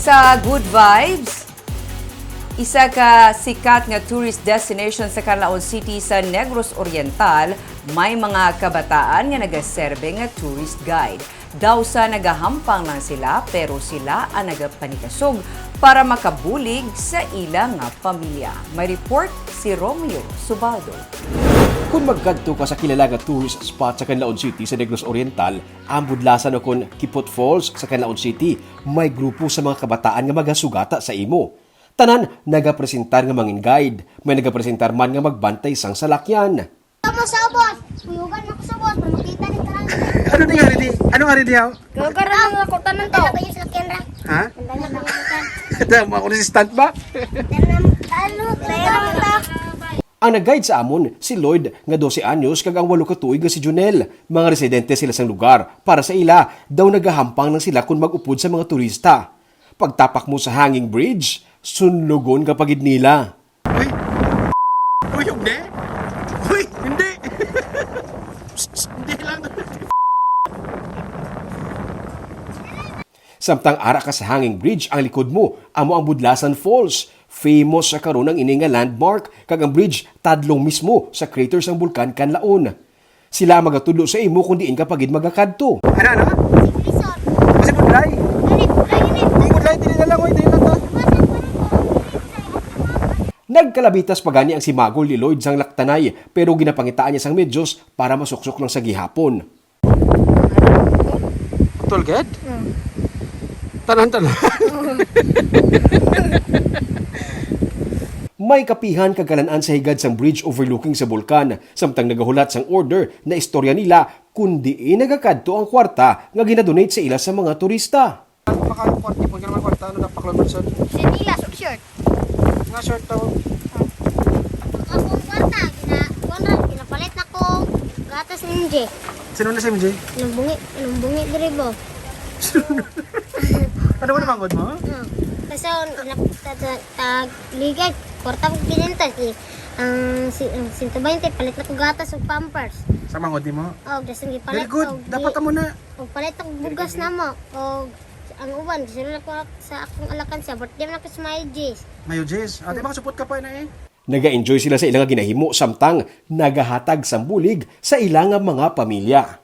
Sa Good Vibes, isa ka sikat nga tourist destination sa Canlaon City sa Negros Oriental, may mga kabataan nga nagaserbe nga tourist guide. Daw sa nagahampang lang sila pero sila ang nagapanikasog para makabulig sa ilang nga pamilya. May report si Romeo Subaldo. Kung magkadto ka sa kilala nga tourist spot sa Canlaon City sa Negros Oriental, ang budlasan o kon Kipot Falls sa Canlaon City, may grupo sa mga kabataan nga magasugata sa imo. Tanan, nagapresentar nga mangin guide. May nagapresentar man nga magbantay sang salakyan. Kamu sa ubos. Kuyugan mo ko sa ubos. Makita ni tarang. Ano na hari di? Ano hari di ako? Gagara mga kutan ng to. Ano kayo sa camera? Ha? Tanda na kutan. Tama ako si stunt ba? Ano? Tayo Ang nag-guide sa amon, si Lloyd, nga 12 anyos, kag ang 8 ka tuig nga si Junel. Mga residente sila sang lugar. Para sa ila, daw nagahampang lang sila kung mag-upod sa mga turista. Pagtapak mo sa hanging bridge, sunlugon kapagid nila. Uy! Uy, hindi! Uy, hindi! Hindi lang. Samtang ara ka sa hanging bridge, ang likod mo, amo ang Budlasan Falls. Famous sa karon ang ini nga landmark, kag ang bridge tadlong mismo sa crater sang bulkan Canlaon. Sila magatudlo sa imo kung diin kapagid magakadto. Ano? Resort. Kasi budlay. Gani. Ang budlay, dili na lang. Uy, dili na to. Nagkalabitas pa gani ang si Magol ni Lloyd sang laktanay, pero ginapangitaan niya sang medyos para masuksok lang sa gihapon. Tolged? Tanan-tanan. May kapihan kagalanaan sa higad sang bridge overlooking sa bulkan, samtang nagahulat sang order na istorya nila kundi nagakadto ang kwarta nga ginadonate sa ila sa mga turista. Makano kwarta po, naman kwarta, ano napaklon person? Sinila, short. Nga short to. Akong kwarta, ginapalit na ko gatas ni MJ. Sino na si MJ? Anong bungi diri ba? Ano ba namangod mo? Kasi tagligay, kwarta ko binintas eh. Ang 120, palit na ko gatas o pampers. Sa mangod ni mo? O, dasang gipalit. Very good. Dapat mo na. O, palit ang bugas na mo. O, ang uban, sila na ko sa akong alakan siya. Birthday na ko sa my J's. Mayo Jess. Ate, baka support ka pa na eh. Naga-enjoy sila sa ilang ginahimo samtang nagahatag sang bulig sa ilang mga pamilya.